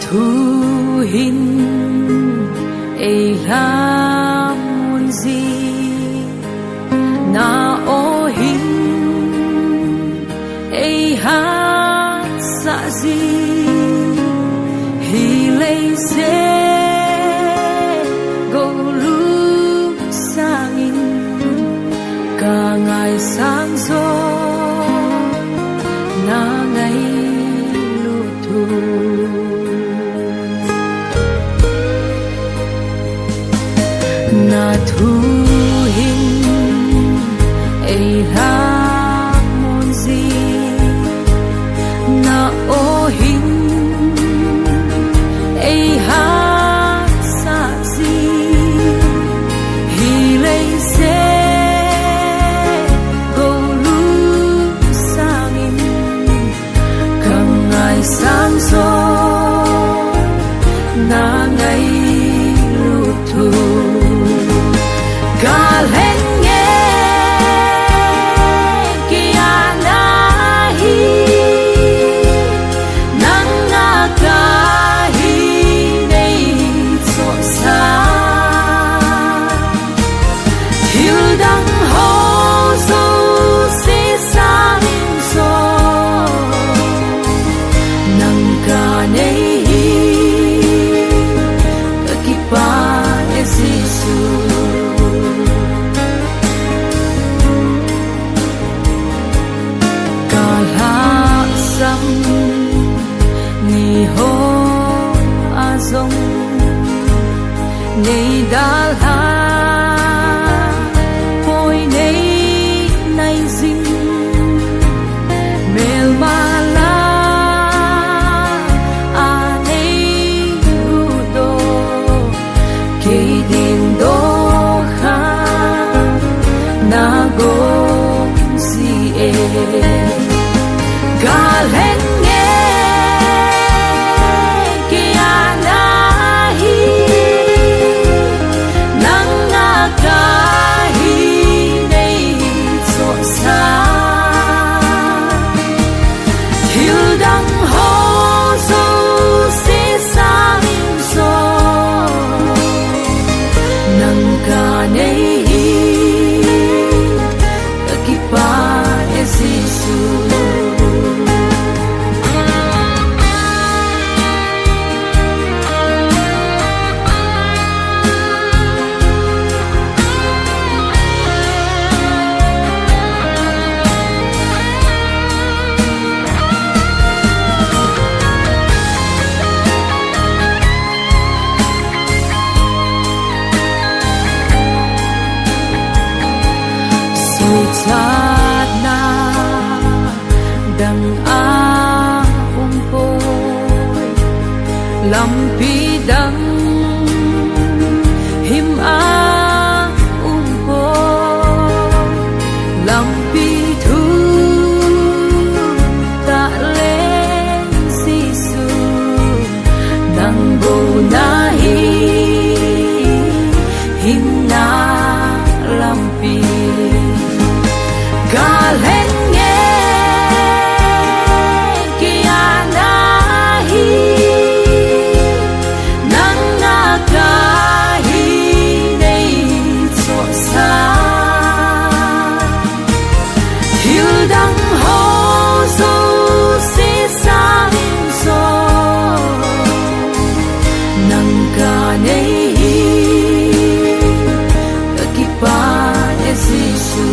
thu hin ei lam gì na o hin ei hát sa gì hi lei se go lu sang in cả ngày sáng gió na ngày lu thu na thu hin ei ha mon gì na o hin ei ha sa gì hi lei se go lu sang in càng ngày sáng gió na ngày lu thu God henge kia nahi nanga kahi nei so sa hildang ho so se sang so nanga nei kipa esisu ni ho azong nei dal ha poi nei nai zing mel mala a nei do ke din do ha na go si e galen sát na đằng a poi lam pi đằng him a poi lam pi thu ta lên si su đằng bo na hi him na lam pi galenge kia nahi nanga kahi nei so sa hildang ho so se sang so nanga nei kipa esisu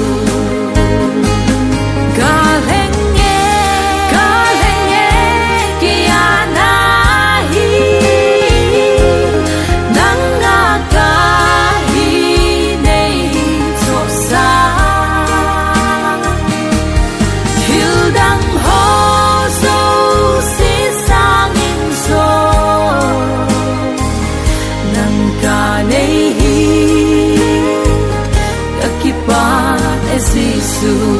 Jesus.